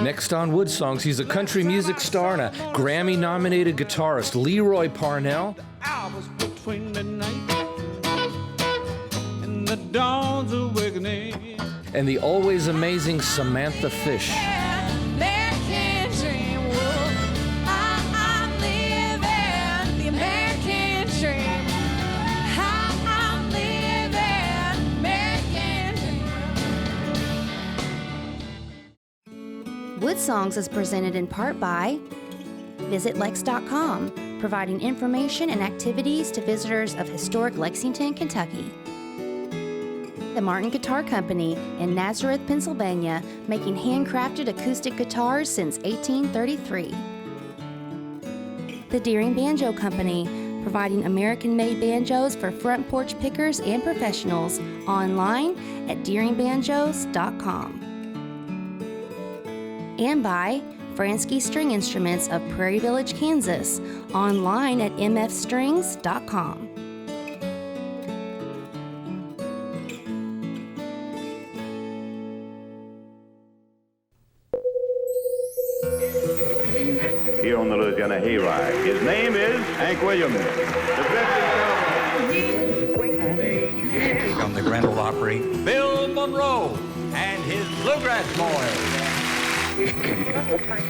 Next on Woodsongs, he's a country music star and a Grammy-nominated guitarist, Leroy Parnell. Hours between midnight and the dawn's awakening. And the always amazing Samantha Fish. Woodsongs is presented in part by VisitLex.com, providing information and activities to visitors of historic Lexington, Kentucky. The Martin Guitar Company in Nazareth, Pennsylvania, making handcrafted acoustic guitars since 1833. The Deering Banjo Company, providing American-made banjos for front porch pickers and professionals, online at deeringbanjos.com. And by Fransky String Instruments of Prairie Village, Kansas, online at mfstrings.com. Here on the Louisiana Hayride, his name is Hank Williams. From the Grand Ole Opry, Bill Monroe and his Bluegrass Boys.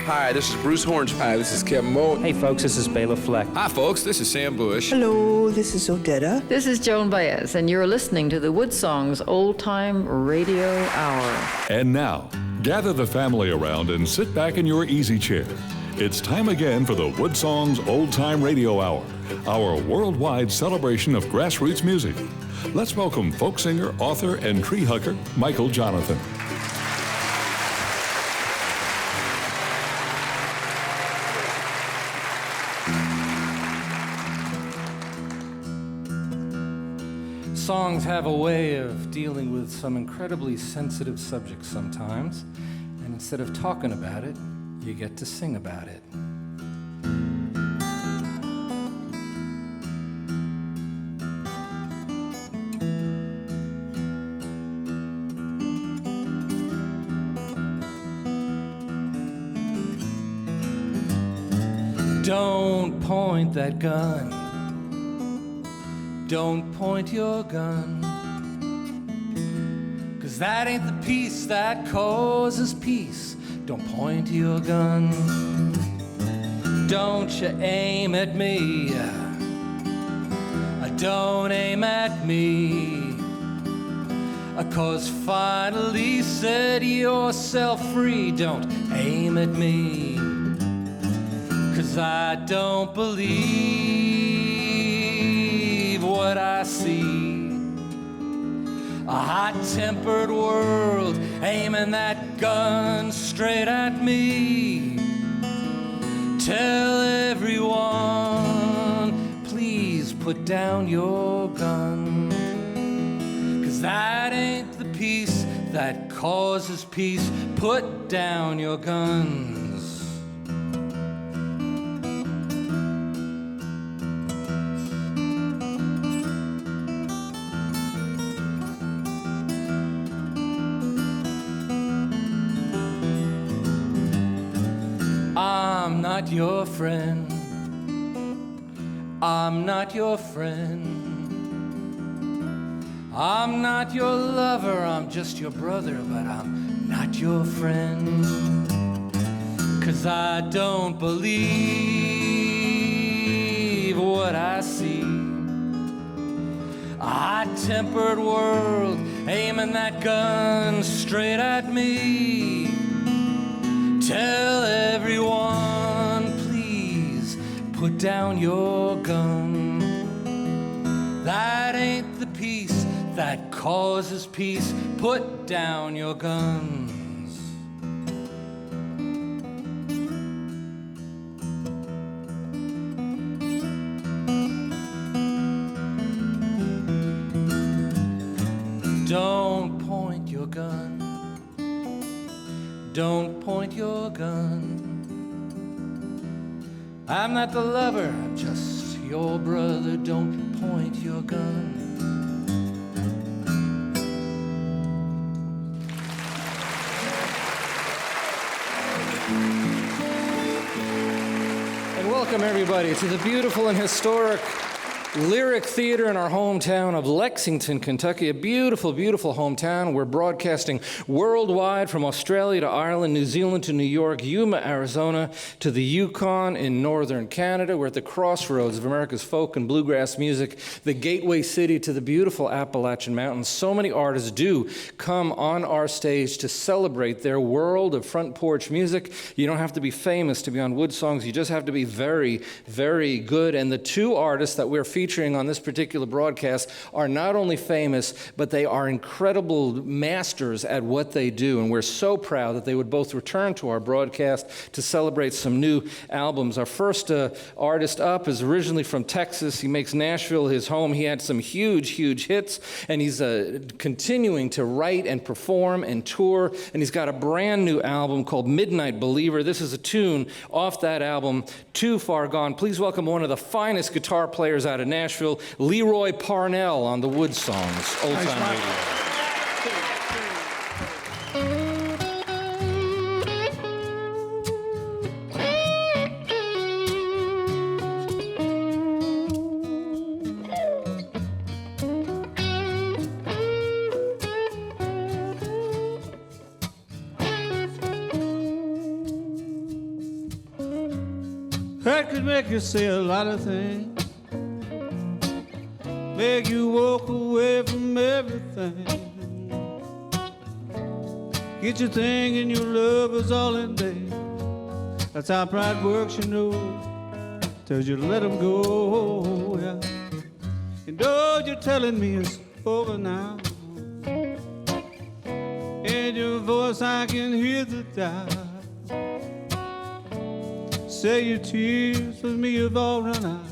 Hi, this is Bruce Horns. Hi, this is Kevin Moe. Hey folks, this is Bela Fleck. Hi folks, this is Sam Bush. Hello, this is Odetta. This is Joan Baez, and you're listening to the Woodsongs Old Time Radio Hour. And now, gather the family around and sit back in your easy chair. It's time again for the Woodsongs Old Time Radio Hour, our worldwide celebration of grassroots music. Let's welcome folk singer, author, and tree hugger, Michael Jonathan. Songs have a way of dealing with some incredibly sensitive subjects sometimes, and instead of talking about it, you get to sing about it. Don't point that gun. Don't point your gun, 'cause that ain't the peace that causes peace. Don't point your gun. Don't you aim at me. Don't aim at me. 'Cause finally set yourself free. Don't aim at me. 'Cause I don't believe what I see. A hot-tempered world aiming that gun straight at me. Tell everyone, please put down your gun. 'Cause that ain't the peace that causes peace. Put down your guns. I'm not your friend. I'm not your friend. I'm not your lover, I'm just your brother, but I'm not your friend. 'Cause I don't believe what I see. A hot-tempered world aiming that gun straight at me. Tell everyone, please put down your gun. That ain't the peace that causes peace. Put down your guns. Don't point your gun. Don't point your gun. I'm not the lover, I'm just your brother. Don't point your gun. Welcome, everybody, to the beautiful and historic Lyric Theater in our hometown of Lexington, Kentucky. A beautiful, beautiful hometown. We're broadcasting worldwide from Australia to Ireland, New Zealand to New York, Yuma, Arizona, to the Yukon in northern Canada. We're at the crossroads of America's folk and bluegrass music, the gateway city to the beautiful Appalachian Mountains. So many artists do come on our stage to celebrate their world of front porch music. You don't have to be famous to be on Woodsongs. You just have to be very, very good. And the two artists that we're featuring on this particular broadcast are not only famous, but they are incredible masters at what they do. And we're so proud that they would both return to our broadcast to celebrate some new albums. Our first artist up is originally from Texas. He makes Nashville his home. He had some huge, huge hits, and he's continuing to write and perform and tour. And he's got a brand new album called Midnight Believer. This is a tune off that album, Too Far Gone. Please welcome one of the finest guitar players out of Nashville, Leroy Parnell on the Woodsongs Old Time Radio. That could make you say a lot of things, make you walk away from everything, get you thinking your love is all in vain. That's how pride works, you know, tells you to let them go, yeah. And though you're telling me it's over now, in your voice I can hear the doubt. Say your tears with me have all run out.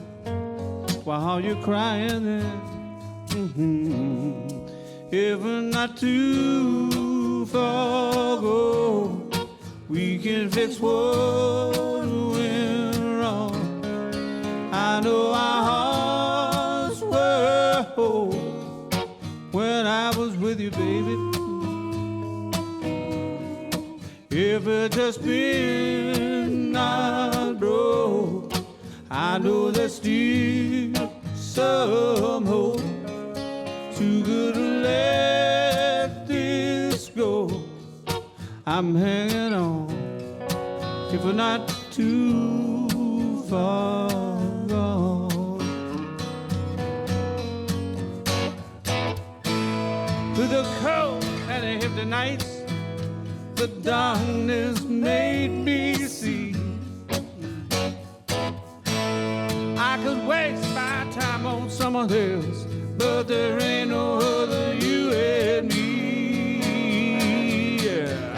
While you're crying then, if we're not too far go, we can fix what went wrong. I know our hearts were whole when I was with you, baby. If it just been not broke, I know there's still some hope. Too good to let this go. I'm hanging on, if we're not too far gone. Through the cold and the empty nights, the darkness made me see I could waste my time on someone else, but there ain't no other you and me. Yeah.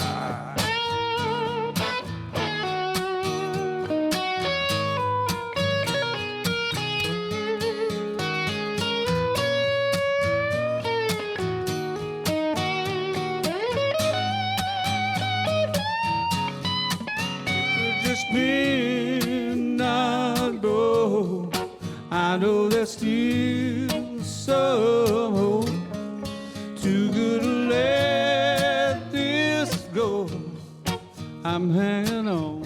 Just midnight, bro. I know there's still some hope. Too good to let this go. I'm hanging on,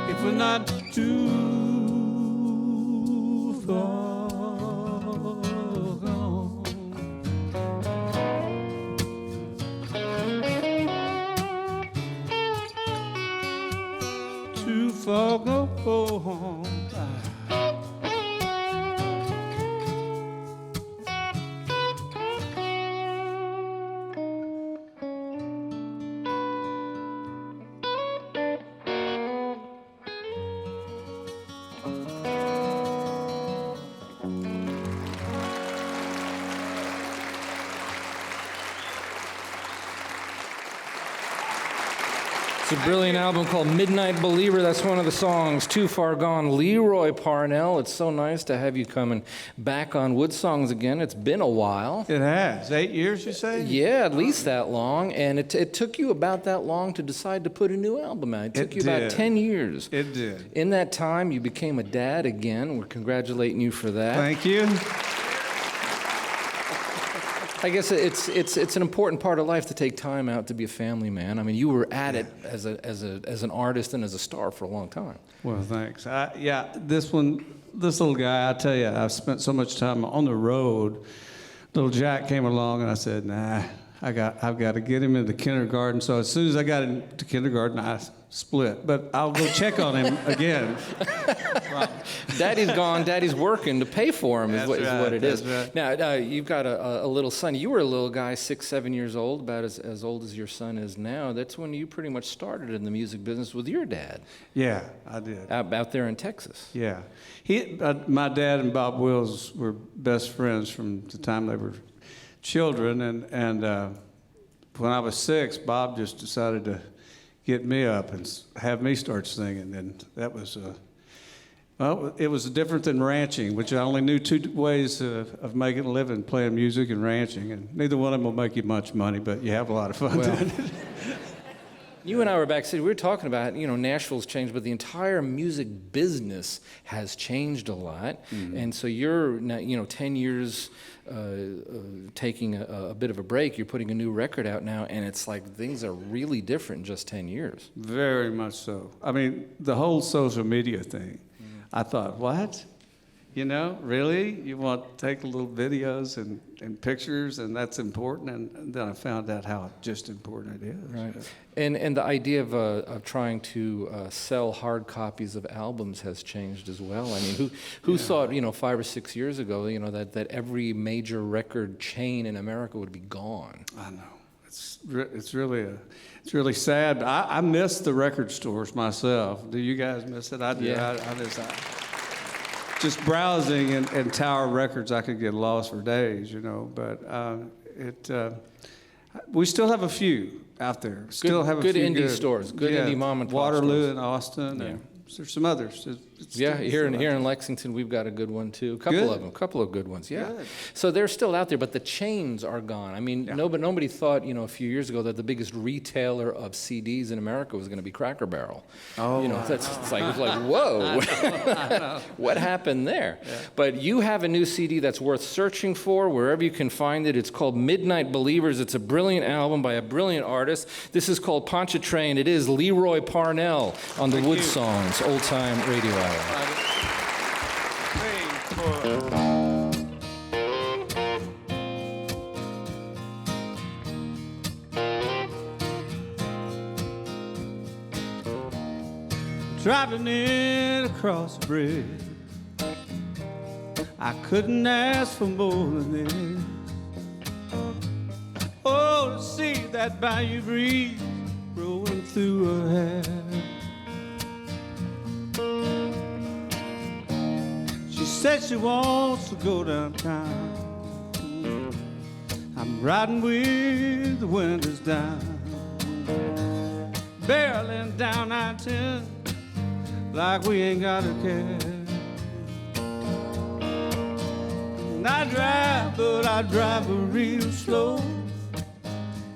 if we're not too far gone. Too far gone. It's a brilliant album called Midnight Believer. That's one of the songs, Too Far Gone. Leroy Parnell, it's so nice to have you coming back on Woodsongs again. It's been a while. It has. 8 years, you say? Yeah, at least that long. And it took you about that long to decide to put a new album out. It took you about 10 years. It did. In that time, you became a dad again. We're congratulating you for that. Thank you. I guess it's an important part of life to take time out to be a family man. I mean, you were at it as an artist and as a star for a long time. Well, thanks. This little guy, I tell you, I've spent so much time on the road. Little Jack came along, and I said, nah, I've got to get him into kindergarten. So as soon as I got into kindergarten, I split. But I'll go check on him again. Daddy's gone, Daddy's working to pay for him is what it is. Right. Now, you've got a little son. You were a little guy, 6, 7 years old, about as old as your son is now. That's when you pretty much started in the music business with your dad. Yeah, I did. Out there in Texas. Yeah. My dad and Bob Wills were best friends from the time they were children. And when I was 6, Bob just decided to get me up and have me start singing. And that was, it was different than ranching, which I only knew 2 ways of making a living, playing music and ranching. And neither one of them will make you much money, but you have a lot of fun doing it. You and I were backstage. We were talking about, Nashville's changed, but the entire music business has changed a lot. Mm-hmm. And so you're, 10 years taking a bit of a break. You're putting a new record out now, and it's like things are really different in just 10 years. Very much so. I mean, the whole social media thing, I thought, what? Really? You want to take little videos and pictures, and that's important? And then I found out how just important it is. Right. And the idea of trying to sell hard copies of albums has changed as well. I mean, who thought, 5 or 6 years ago, that every major record chain in America would be gone? I know. It's really sad. I miss the record stores myself. Do you guys miss it? I do. Yeah. I miss that. Just browsing in Tower Records, I could get lost for days, But we still have a few out there. Still have a few good indie stores, good indie mom and pop Waterloo stores. and Austin. And there's some others. Here in Lexington, we've got a good one too. A couple of good ones. Yeah. Good. So they're still out there, but the chains are gone. I mean, nobody thought a few years ago that the biggest retailer of CDs in America was going to be Cracker Barrel. Oh, it's like whoa, I know. what happened there? Yeah. But you have a new CD that's worth searching for wherever you can find it. It's called Midnight Believers. It's a brilliant album by a brilliant artist. This is called Pontchartrain. It is Leroy Parnell on the Woodsongs Old Time Radio Hour. Driving in across the bridge, I couldn't ask for more than this. Oh, to see that bayou breeze rolling through her hair. She said she wants to go downtown. I'm riding with the windows down, barreling down I-10 like we ain't got a care. And I drive, but I drive real slow,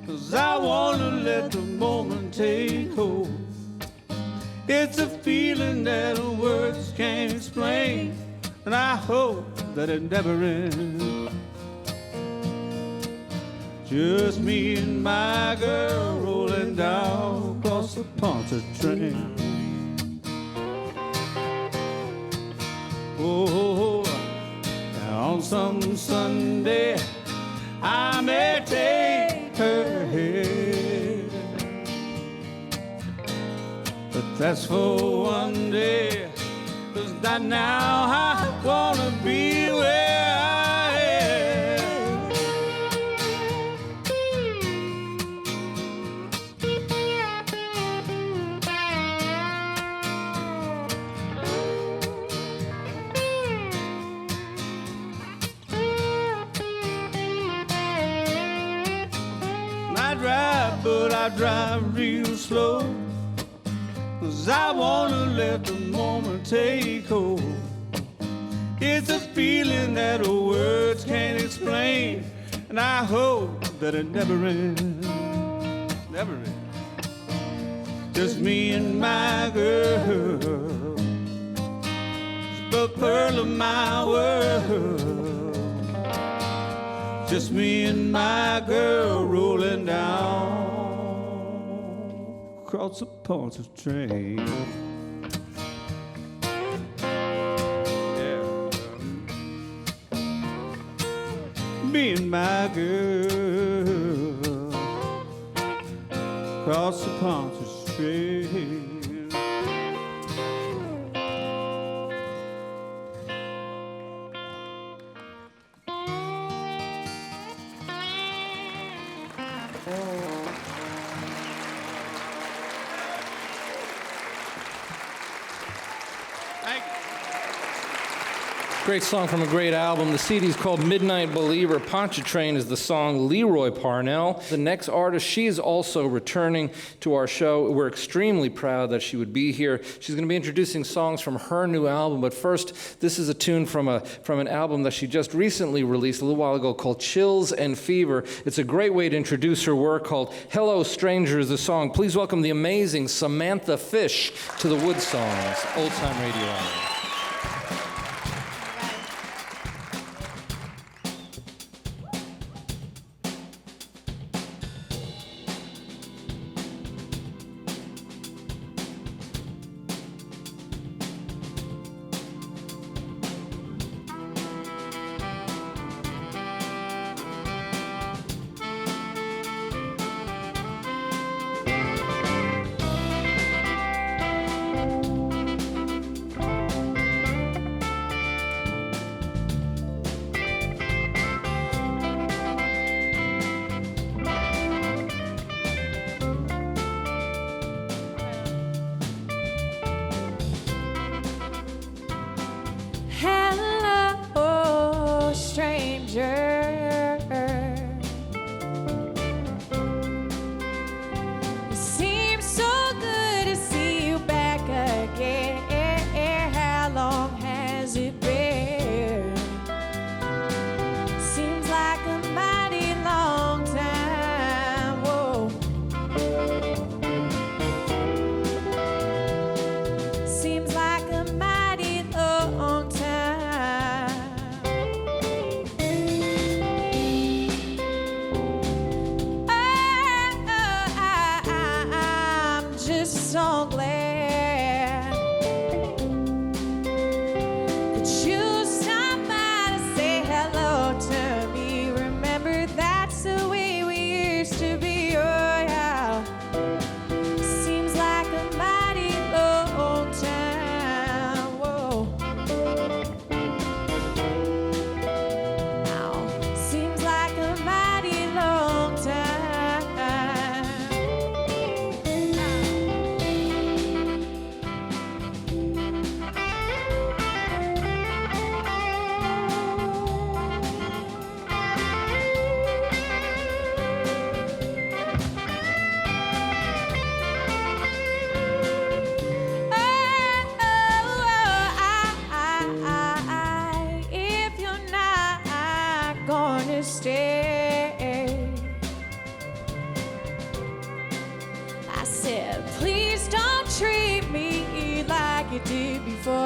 'cause I wanna let the moment take hold. It's a feeling that words can't explain, and I hope that it never ends. Just me and my girl rolling down across the Pontchartrain. Oh, on some Sunday I may take her here, but that's for one day, 'cause not now I wanna be where I am. I drive, but I drive real slow, 'cause I wanna let the moment take hold. It's a feeling that words can't explain, and I hope that it never ends. Never ends. Just me and my girl, the pearl of my world. just me and my girl rolling down across the Ponce train. Me and my girl across the Ponce train. Great song from a great album. The CD is called Midnight Believer. Pontchartrain is the song. Leroy Parnell, the next artist, she is also returning to our show. We're extremely proud that she would be here. She's going to be introducing songs from her new album, but first, this is a tune from an album that she just recently released a little while ago called Chills and Fever. It's a great way to introduce her work called Hello Stranger is the song. Please welcome the amazing Samantha Fish to the Woodsongs Old Time Radio Hour.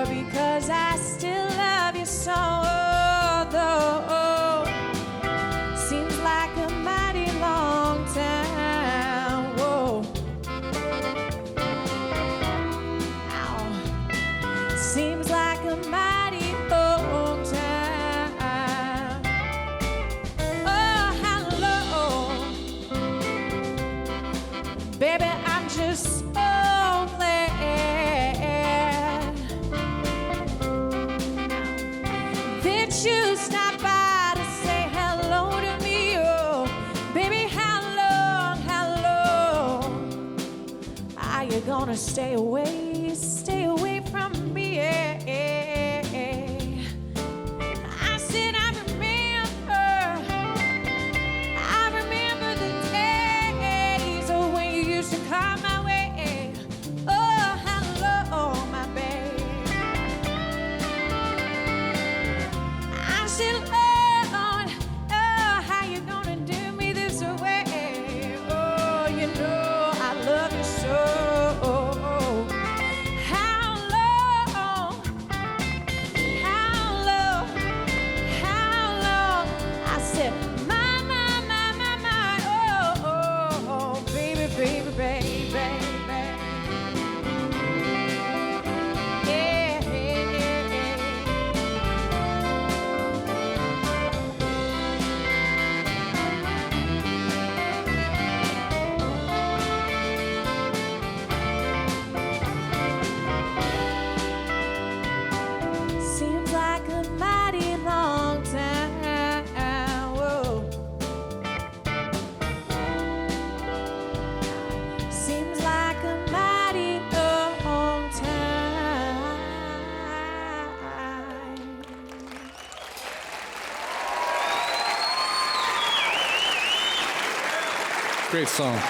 Because I still love you so, although seems like a mighty long time. Whoa. Ow. Seems like a mighty long time. Oh, hello, baby, I'm just so glad you stop by to say hello to me. Oh, baby, how long are you gonna stay away from me? I said I remember the days when you used to come my way. Oh, hello, my babe. Lord, oh, how you gonna do me this way? Oh, you know I love you so. How long great song.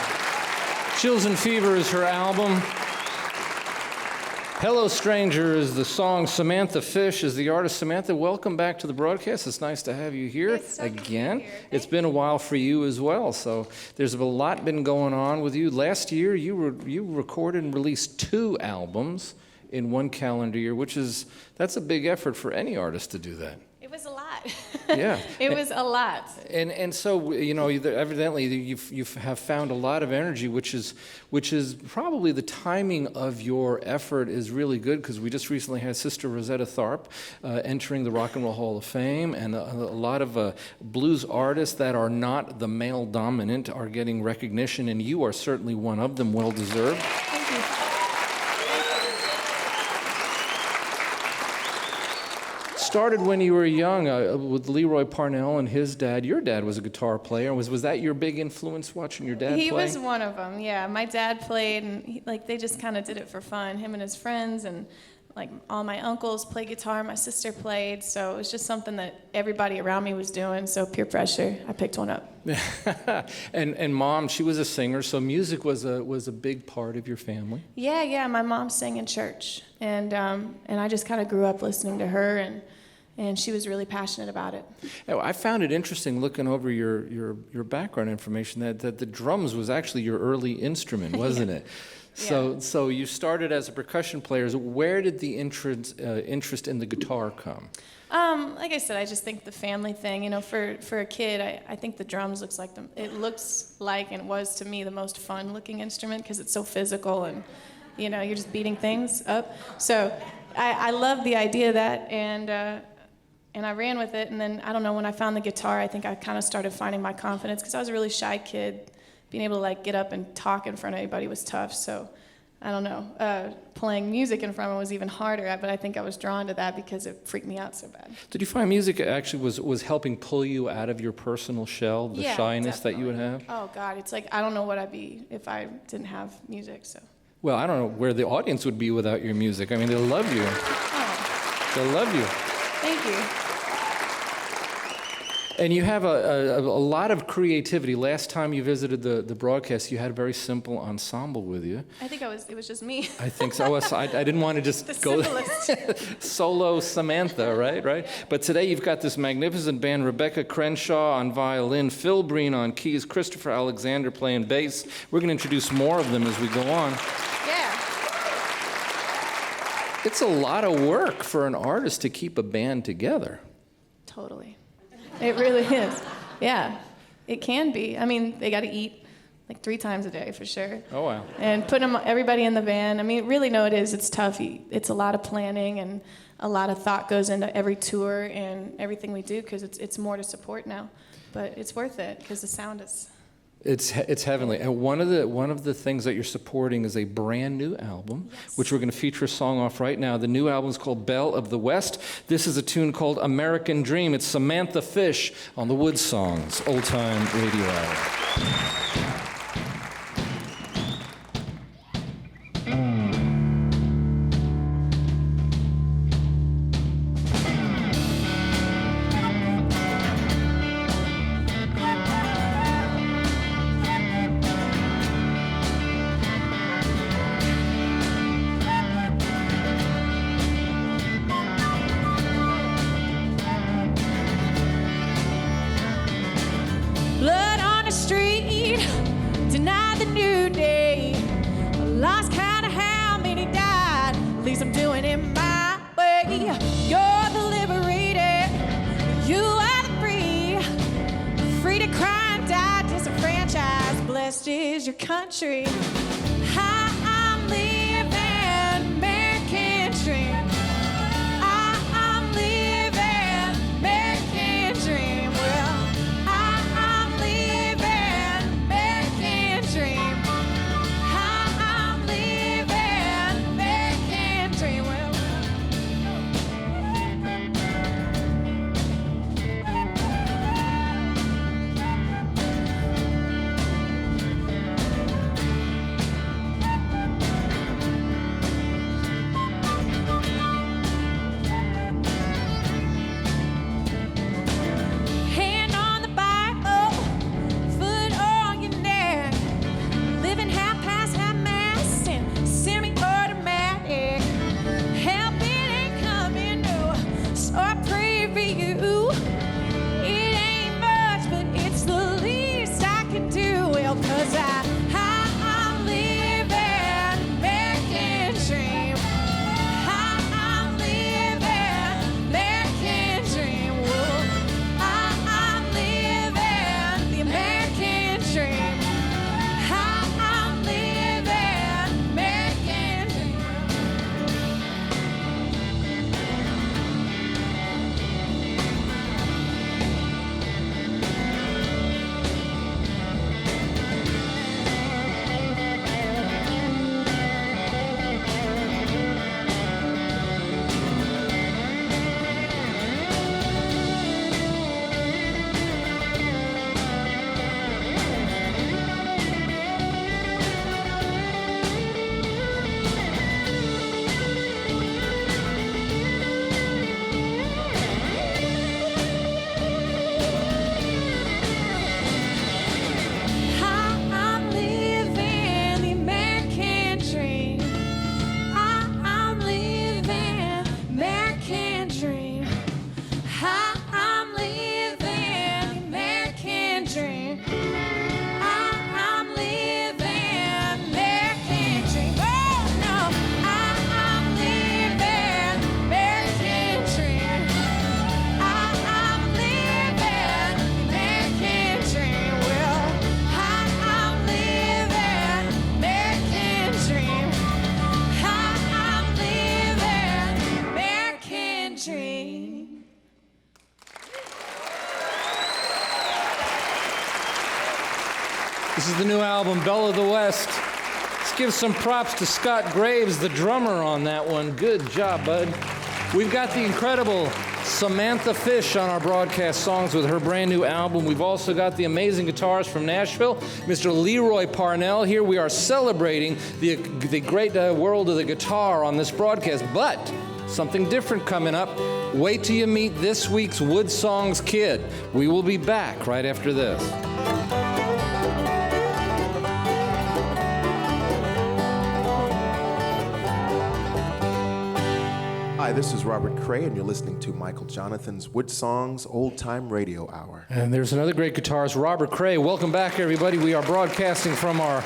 Chills and Fever is her album. Hello Stranger is the song. Samantha Fish is the artist. Samantha, welcome back to the broadcast. It's nice to have you here again. It's been a while for you as well, so there's a lot been going on with you. Last year, you recorded and released 2 albums in 1 calendar year, that's a big effort for any artist to do that. It was a lot. Yeah. It was a lot. And so, evidently you have found a lot of energy, which is probably the timing of your effort is really good, because we just recently had Sister Rosetta Tharpe entering the Rock and Roll Hall of Fame, and a lot of blues artists that are not the male dominant are getting recognition, and you are certainly one of them, well deserved. Thank you. Started when you were young with Leroy Parnell and his dad. Your dad was a guitar player. Was that your big influence, watching your dad play? He was one of them, yeah. My dad played, and they just kind of did it for fun, him and his friends, and all my uncles played guitar, my sister played, so it was just something that everybody around me was doing, so peer pressure, I picked one up. And Mom, she was a singer, so music was a big part of your family? Yeah, my mom sang in church, and I just kind of grew up listening to her, and she was really passionate about it. I found it interesting looking over your background information that the drums was actually your early instrument, wasn't it? So you started as a percussion player. Where did the interest in the guitar come? Like I said, I just think the family thing. For a kid, I think the drums looks like and was to me the most fun looking instrument, because it's so physical, and you're just beating things up. So I love the idea of that, and I ran with it. And then I don't know, when I found the guitar, I think I kind of started finding my confidence, because I was a really shy kid. Being able to get up and talk in front of anybody was tough. So I don't know, playing music in front of them was even harder, but I think I was drawn to that because it freaked me out so bad. Did you find music actually was helping pull you out of your personal shell, the shyness definitely. that you would have? Oh God, it's I don't know what I'd be if I didn't have music, so. Well, I don't know where the audience would be without your music. I mean, they love you. Oh. They love you. Thank you. And you have a lot of creativity. Last time you visited the broadcast, you had a very simple ensemble with you. I think it was just me. I think so. I didn't want to just the go simplest. solo Samantha, right? But today you've got this magnificent band: Rebecca Crenshaw on violin, Phil Breen on keys, Christopher Alexander playing bass. We're going to introduce more of them as we go on. Yeah. It's a lot of work for an artist to keep a band together. Totally. It really is. Yeah, it can be. I mean, they got to eat 3 times a day for sure. Oh, wow. And put everybody in the band. I mean, really, no, it is. It's tough. It's a lot of planning, and a lot of thought goes into every tour and everything we do, because it's more to support now. But it's worth it, because the sound is... It's heavenly. And one of the things that you're supporting is a brand new album, which we're going to feature a song off right now. The new album is called Belle of the West. This is a tune called American Dream. It's Samantha Fish on the Woodsongs Old Time Radio Hour. Blood on the street, deny the new day. Lost count of how many died. At least I'm doing it my way. You're the liberated, you are the free. Free to cry and die, disenfranchised. Blessed is your country. I'm living American dream. I'm living American dream. Well, I'm living American dream. I'm living American dream. Well, This is the new album, Belle of the West. Let's give some props to Scott Graves, the drummer on that one. Good job, bud. We've got the incredible Samantha Fish on our broadcast songs with her brand new album. We've also got the amazing guitarist from Nashville, Mr. Leroy Parnell. Here we are celebrating the great world of the guitar on this broadcast, but something different coming up. Wait till you meet this week's Woodsongs Kid. We will be back right after this. Hi, this is Robert Cray, and you're listening to Michael Jonathan's Woodsongs Old Time Radio Hour. And there's another great guitarist, Robert Cray. Welcome back, everybody. We are broadcasting from our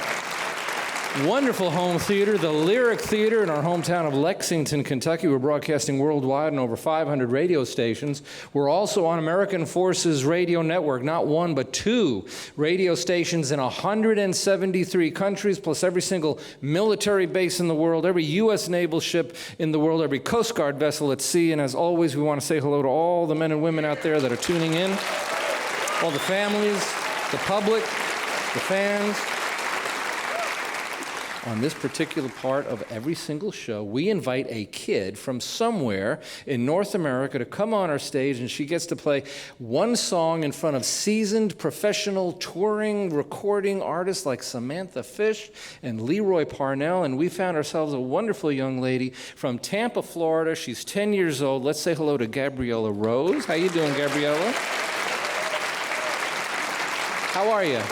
wonderful home theater, the Lyric Theater in our hometown of Lexington, Kentucky. We're broadcasting worldwide on over 500 radio stations. We're also on American Forces Radio Network, not one, but 2 radio stations in 173 countries, plus every single military base in the world, every U.S. naval ship in the world, every Coast Guard vessel at sea. And as always, we want to say hello to all the men and women out there that are tuning in, all the families, the public, the fans. On this particular part of every single show, we invite a kid from somewhere in North America to come on our stage, and she gets to play one song in front of seasoned professional touring recording artists like Samantha Fish and Leroy Parnell. And we found ourselves a wonderful young lady from Tampa, Florida. She's 10 years old. Let's say hello to Gabriella Rose. How you doing, Gabriella? How are you?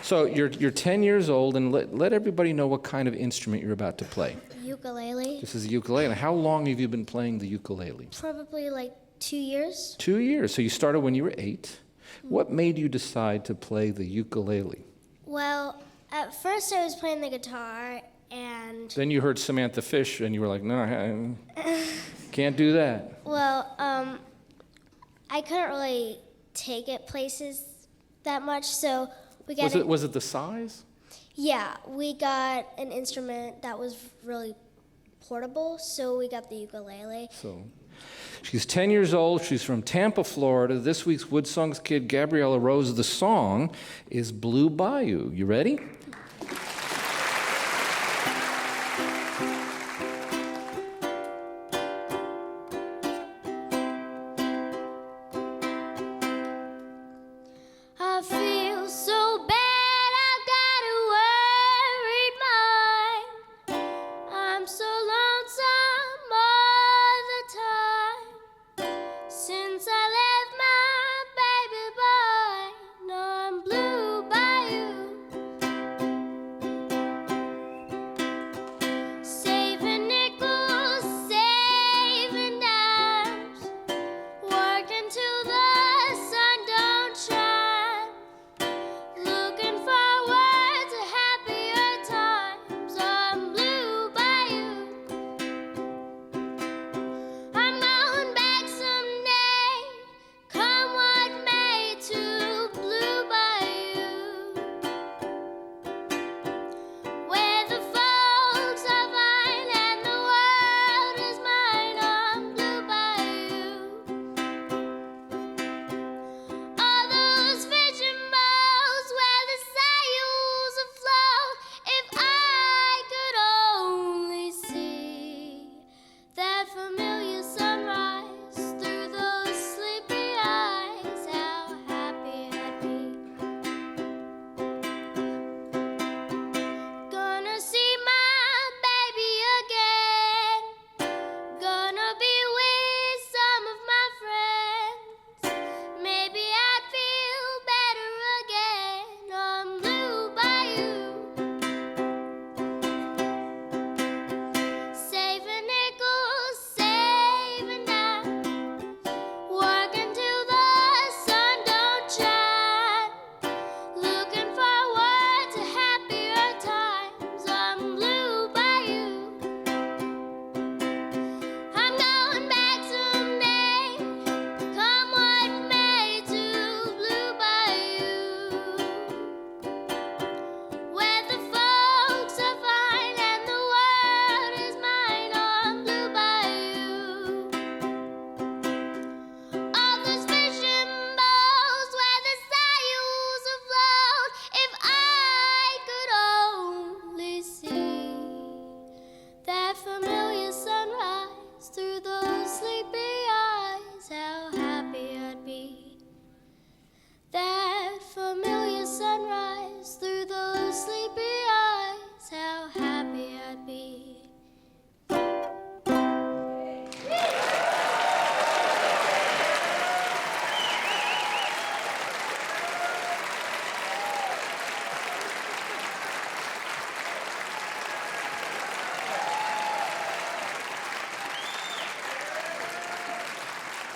So you're 10 years old, and let everybody know what kind of instrument you're about to play. Ukulele. This is a ukulele. How long have you been playing the ukulele? Probably like 2 years. 2 years. So you started when you were 8. Mm-hmm. What made you decide to play the ukulele? Well, at first I was playing the guitar, and... Then you heard Samantha Fish, and you were like, no, I can't do that. Well, I couldn't really take it places that much, so... Was it the size? Yeah, we got an instrument that was really portable, so we got the ukulele. So she's 10 years old. She's from Tampa, Florida. This week's Woodsongs Kid, Gabriella Rose. The song is Blue Bayou. You ready? I feel so bad, I've got a worried mind. I'm so lonesome all the time. Since I left my baby boy, no, I'm blue by you.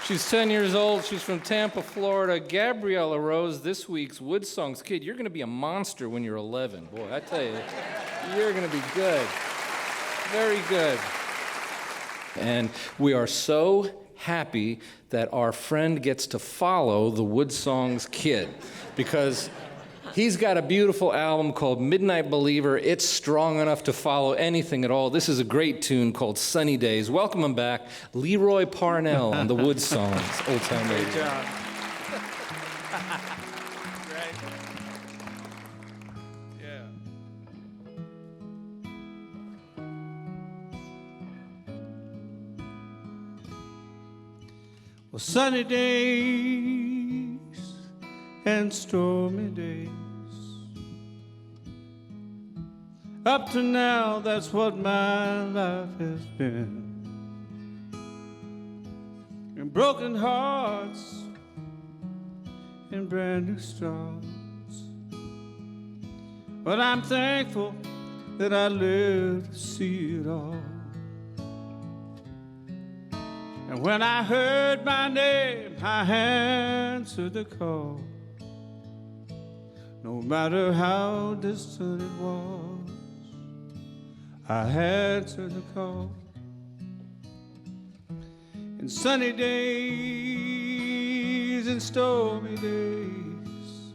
She's 10 years old. She's from Tampa, Florida. Gabriella Rose, this week's Woodsongs Kid. You're going to be a monster when you're 11. Boy, I tell you, you're going to be good. Very good. And we are so happy that our friend gets to follow the Woodsongs Kid because he's got a beautiful album called Midnight Believer. It's strong enough to follow anything at all. This is a great tune called Sunny Days. Welcome him back, Leroy Parnell on the Woodsongs Old Time Radio. Great job. Great. Yeah. Well, sunny days and stormy days. Up to now, that's what my life has been. And broken hearts and brand new starts. But I'm thankful that I lived to see it all. And when I heard my name, I answered the call. No matter how distant it was, I answered the call. In sunny days and stormy days,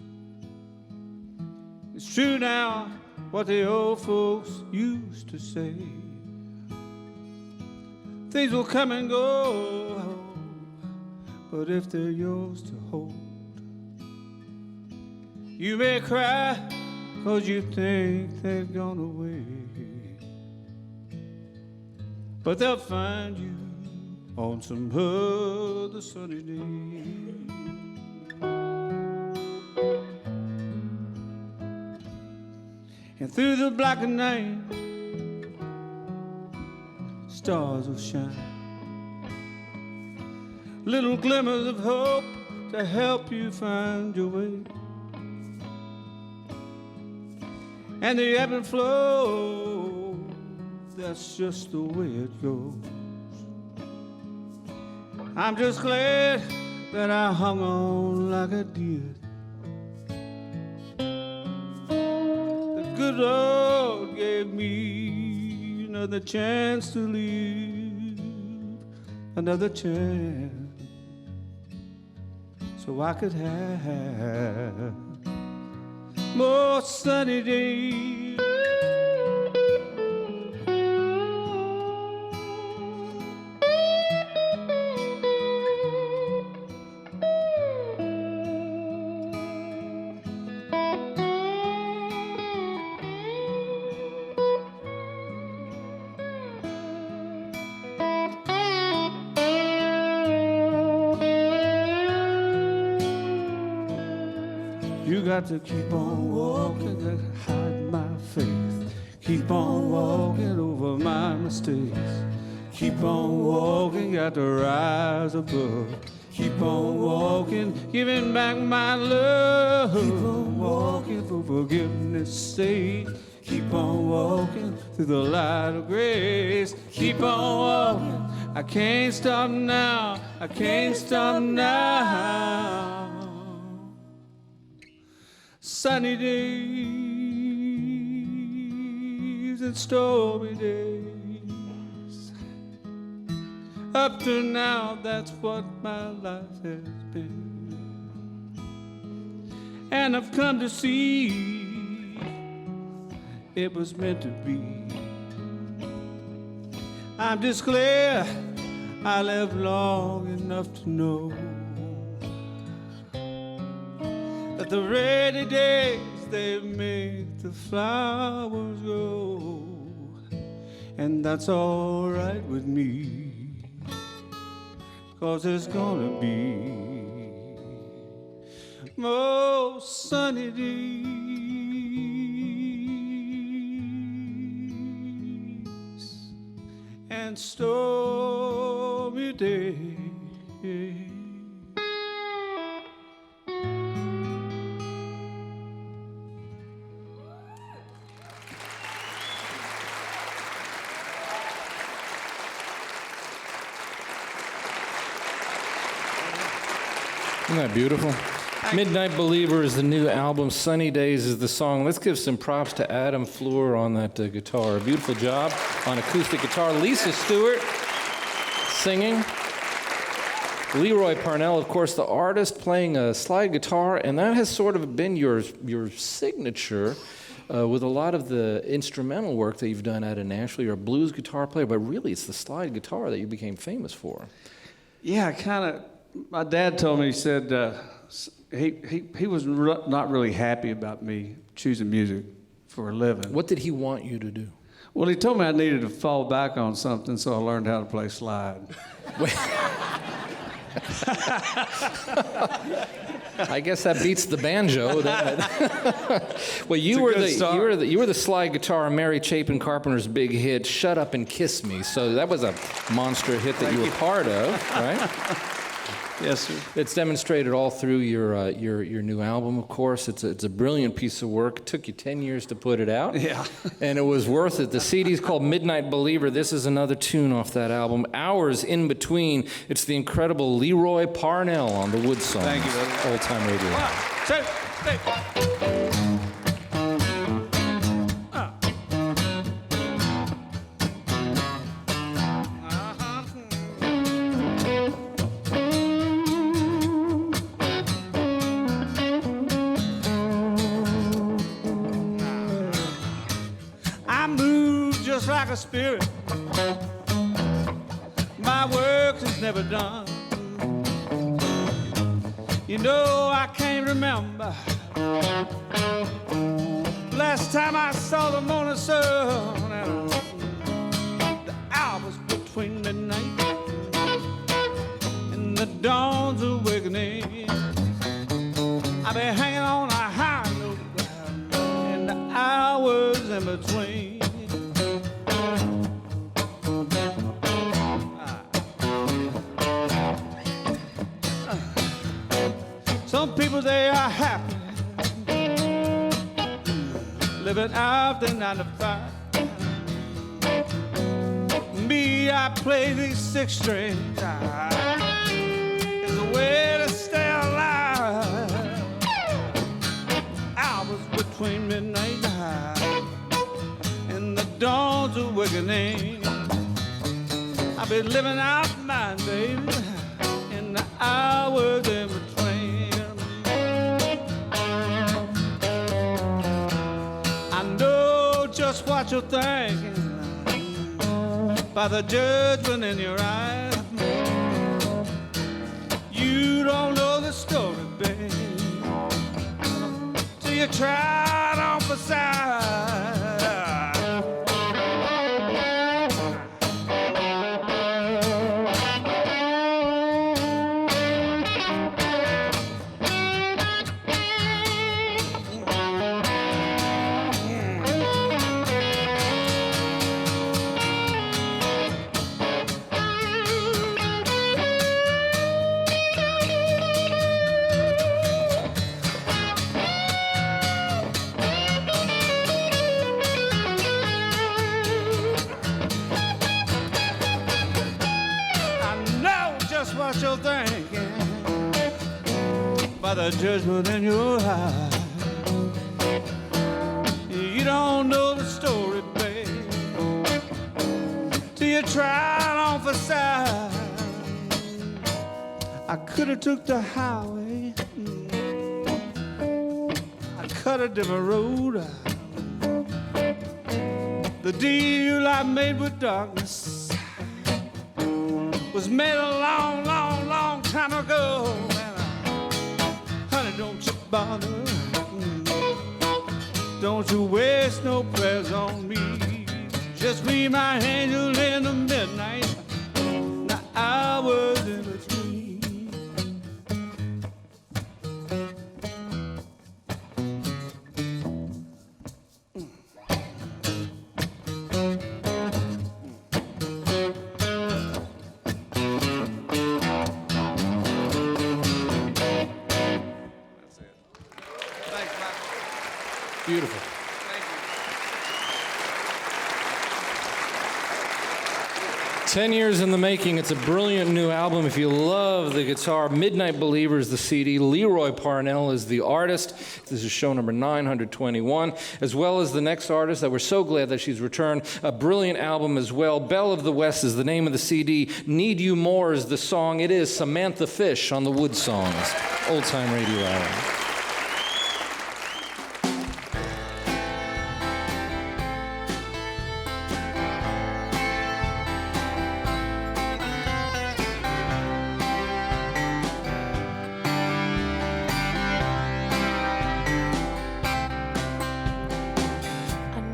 it's true now what the old folks used to say. Things will come and go, but if they're yours to hold, you may cry 'cause you think they've gone away, but they'll find you on some other sunny day. And through the black night, stars will shine, little glimmers of hope to help you find your way. And the ebb and flow, that's just the way it goes. I'm just glad that I hung on like I did. The good Lord gave me another chance to live, another chance, so I could have more sunny days. You got to keep on walking and hide my faith. Keep on walking over my mistakes. Keep on walking, got to rise above. Keep on walking, giving back my love. Keep on walking for forgiveness' sake. Keep on walking through the light of grace. Keep on walking, I can't stop now. I can't stop now. Sunny days and stormy days. Up to now, that's what my life has been. And I've come to see it was meant to be. I'm just glad I lived long enough to know that the rainy days, they make the flowers grow. And that's all right with me, 'cause there's gonna be more sunny days and stormy days. Isn't that beautiful? Midnight Believer is the new album. Sunny Days is the song. Let's give some props to Adam Fleur on that guitar. A beautiful job on acoustic guitar. Lisa Stewart singing. Leroy Parnell, of course, the artist, playing a slide guitar, and that has sort of been your signature with a lot of the instrumental work that you've done out of Nashville. You're a blues guitar player, but really it's the slide guitar that you became famous for. Yeah, my dad told me, he said he was not really happy about me choosing music for a living. What did he want you to do? Well, he told me I needed to fall back on something, so I learned how to play slide. I guess that beats the banjo. Well, you were the slide guitar on Mary Chapin Carpenter's big hit, "Shut Up and Kiss Me." So that was a monster hit that you were part of, right? Yes, sir. It's demonstrated all through your new album, of course. It's a brilliant piece of work. It took you 10 years to put it out. Yeah. And it was worth it. The CD's called Midnight Believer. This is another tune off that album. Hours in Between. It's the incredible Leroy Parnell on the Woodsongs. Thank you, brother. Old Time Radio. 1, 2, 3. Like a spirit, my work is never done. You know, I can't remember last time I saw the morning sun, and the hours between midnight and the dawn's awakening. I've been hanging on a high note in the hours in between. Some people, they are happy living out their 9 to 5. Me, I play these 6 strings. It's a way to stay alive. Hours between midnight and the dawn's awakening. I've been living out mine, baby, in the hours in between. Just what you're thinking by the judgment in your eyes. You don't know the story, babe, till you try it on for size. What you're thinking by the judgment in your eyes. You don't know the story, babe, till you try it on for size. I could have took the highway, I cut a different road. The deal I made with darkness was made a long, long, long time ago. And honey, don't you bother. Don't you waste no prayers on me. Just be my angel in the midnight, the hours in between. Beautiful. 10 years in the making. It's a brilliant new album. If you love the guitar, Midnight Believer is the CD. Leroy Parnell is the artist. This is show number 921, as well as the next artist that we're so glad that she's returned. A brilliant album as well. Belle of the West is the name of the CD. Need You More is the song. It is Samantha Fish on the Woodsongs Old Time Radio Hour.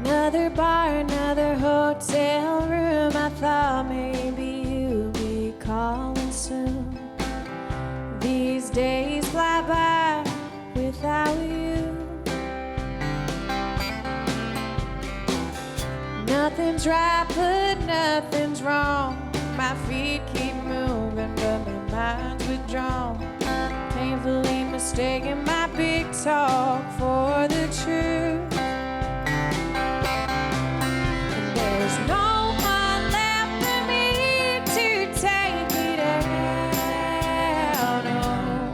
Another bar, another hotel room. I thought maybe you'd be calling soon. These days fly by without you. Nothing's right, but nothing's wrong. My feet keep moving, but my mind's withdrawn. Painfully mistaking my big talk for the truth. There's no one left for me to take it out on.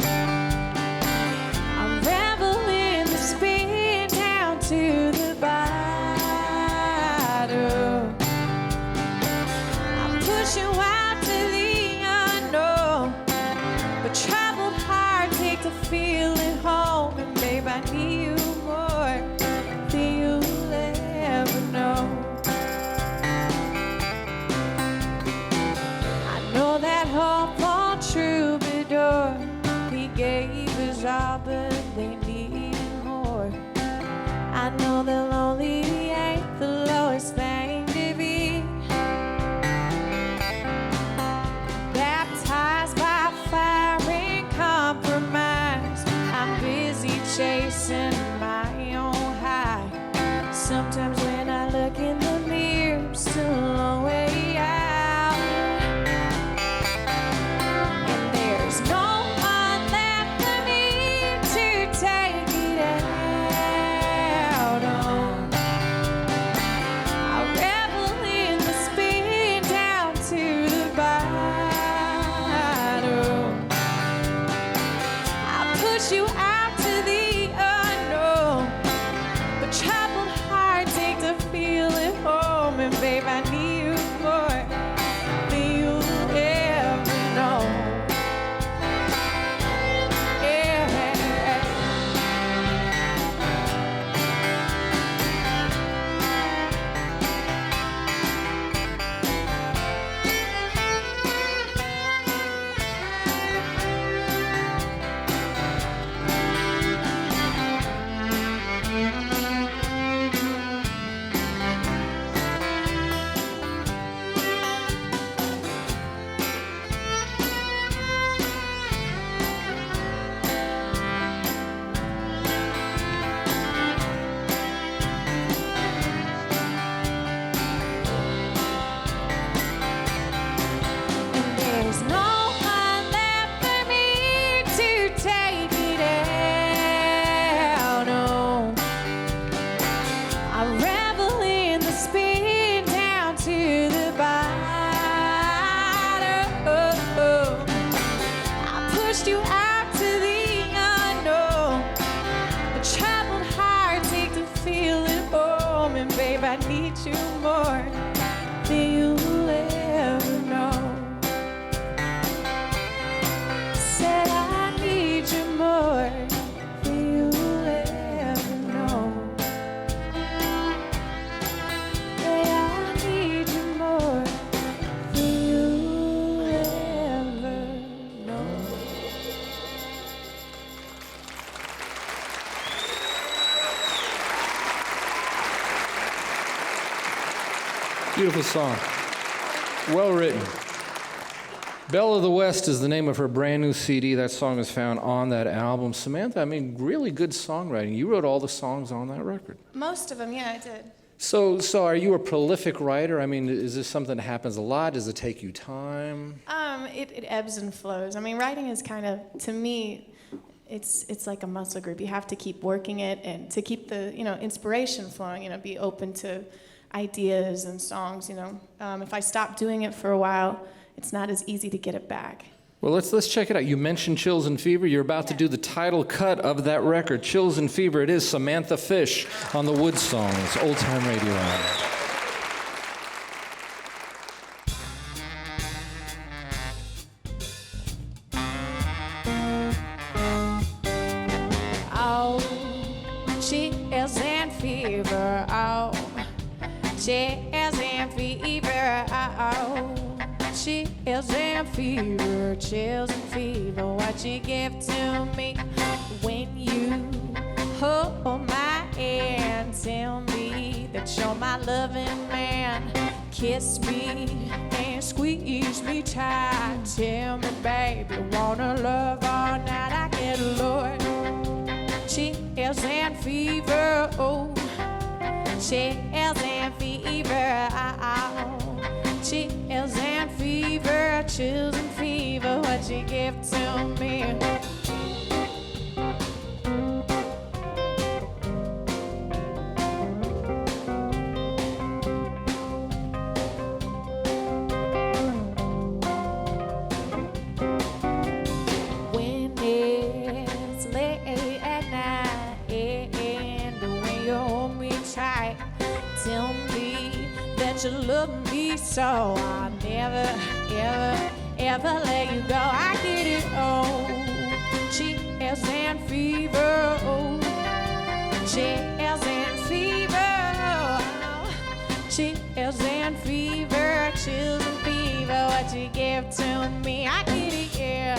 I revel in the spin down to the bottom. I push you out to the unknown, but traveled hard, take to feel at home. And babe, I need you more than you'll ever know. That hopeful troubadour, he gave his all, but they needed more. I know that lonely ain't the lowest thing to be. Baptized by fire and compromise, I'm busy chasing my own high. Sometimes when I look in the mirror, still a long way out. Babe, I need you more than you'll ever know. Yeah. I need you more than you'll ever know. Said I need you more than you'll ever know. Say I need you more than you'll ever know. Beautiful song. Well written. Belle of the West is the name of her brand new CD. That song is found on that album. Samantha, I mean, really good songwriting. You wrote all the songs on that record. Most of them, yeah, I did. So are you a prolific writer? I mean, is this something that happens a lot? Does it take you time? It ebbs and flows. I mean, writing is kind of, to me, it's like a muscle group. You have to keep working it, and to keep the inspiration flowing. Be open to ideas and songs, you know. If I stop doing it for a while, it's not as easy to get it back. Well, let's check it out. You mentioned Chills and Fever. You're about to do the title cut of that record, Chills and Fever. It is Samantha Fish on the Woodsongs Old Time Radio Hour. Chills and fever, oh. Chills and fever, oh. Chills and fever, chills and fever. What you give to me when you hold my hand? Tell me that you're my loving man. Kiss me and squeeze me tight. Tell me, baby, wanna love all night? I get Lord. Chills and fever, oh. Chills and fever, oh. Chills and fever, chills and fever. What you give to me? When it's late at night and when you hold me tight, tell me that you love me so I'll never, ever, ever let you go. I get it, oh. Chills and fever, oh. Chills and fever, oh. Chills and fever, chills and fever. What you give to me, I get it, yeah.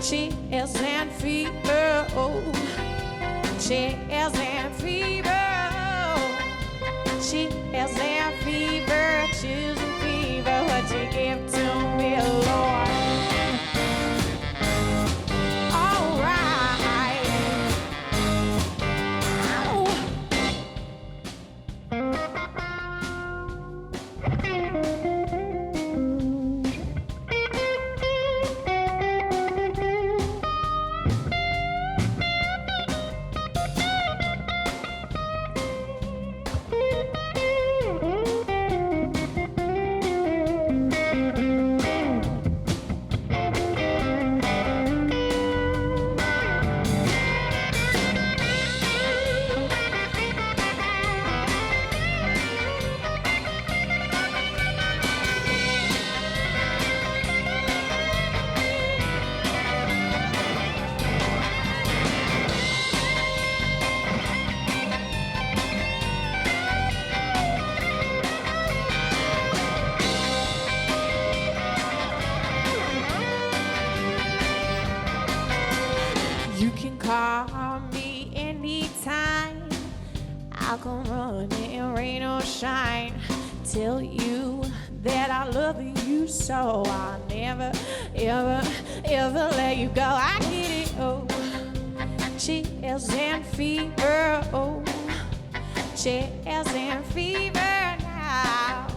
Chills and fever, oh. Chills and fever, oh. Chills and fever, chills and fever. What you give to me, Lord? All right. You can call me anytime. I'll come running, rain or shine. Tell you that I love you so I'll never, ever, ever let you go. I get it, oh. Chills and fever, oh. Chills and fever now.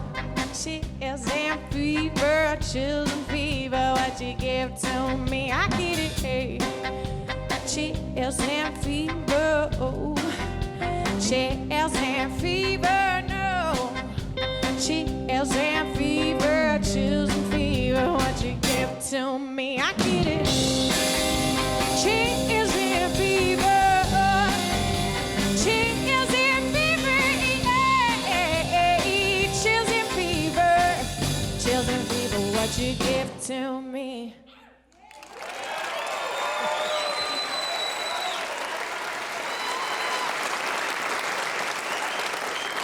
Chills and fever, chills and fever. What you give to me, I get it, hey. Chills and fever, oh. Chills and fever, no. Chills and fever, chills and fever. What you give to me, I get it. Chills and fever, chills and fever, yeah. Chills and fever, chills and fever. What you give to me.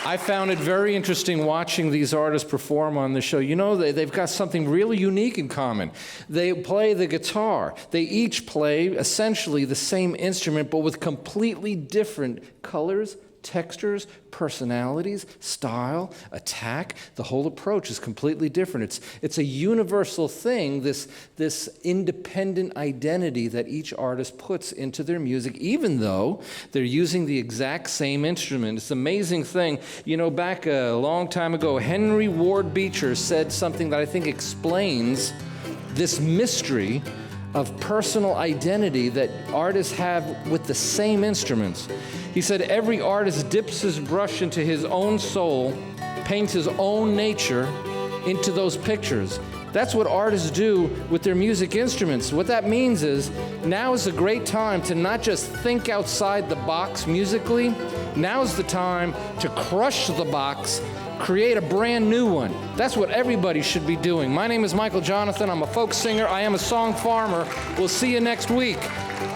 I found it very interesting watching these artists perform on the show. You know, they've got something really unique in common. They play the guitar. They each play essentially the same instrument, but with completely different colors, textures, personalities, style, attack. The whole approach is completely different. It's a universal thing, this independent identity that each artist puts into their music, even though they're using the exact same instrument. It's an amazing thing. You know, back a long time ago, Henry Ward Beecher said something that I think explains this mystery of personal identity that artists have with the same instruments. He said every artist dips his brush into his own soul, paints his own nature into those pictures. That's what artists do with their music instruments. What that means is now is a great time to not just think outside the box musically. Now's the time to crush the box, create a brand new one. That's what everybody should be doing. My name is Michael Jonathan. I'm a folk singer. I am a song farmer. We'll see you next week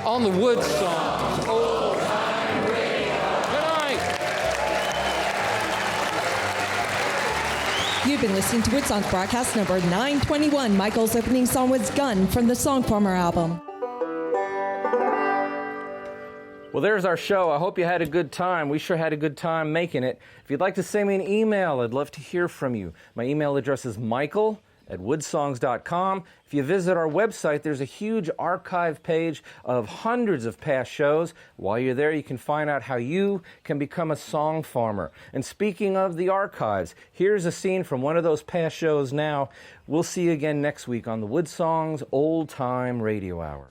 on the Woodsongs Old Time Radio. Good night. You've been listening to Woodsongs broadcast number 921. Michael's opening song was Gun from the Song Farmer album. Well, there's our show. I hope you had a good time. We sure had a good time making it. If you'd like to send me an email, I'd love to hear from you. My email address is michael@woodsongs.com. If you visit our website, there's a huge archive page of hundreds of past shows. While you're there, you can find out how you can become a song farmer. And speaking of the archives, here's a scene from one of those past shows now. We'll see you again next week on the Woodsongs Old Time Radio Hour.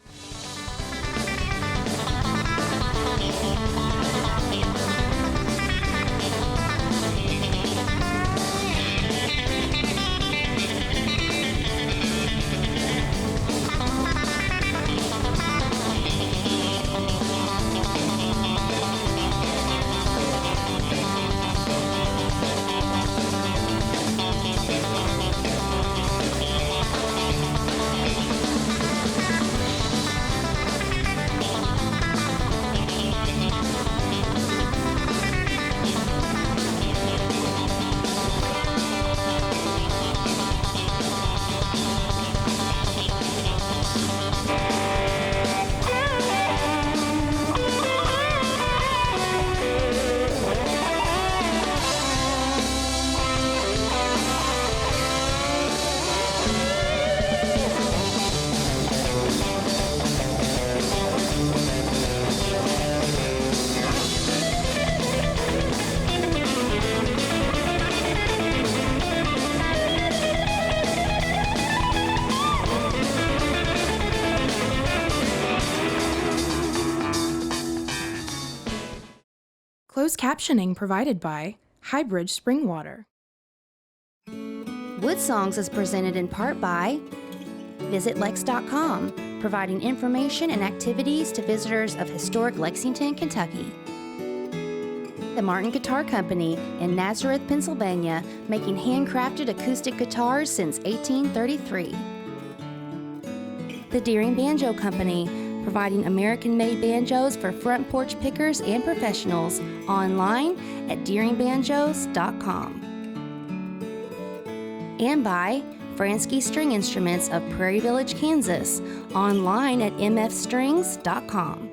Closed captioning provided by Highbridge Spring Water. Woodsongs is presented in part by VisitLex.com, providing information and activities to visitors of historic Lexington, Kentucky. The Martin Guitar Company in Nazareth, Pennsylvania, making handcrafted acoustic guitars since 1833. The Deering Banjo Company, providing American-made banjos for front porch pickers and professionals, online at deeringbanjos.com. And by Fransky String Instruments of Prairie Village, Kansas, online at mfstrings.com.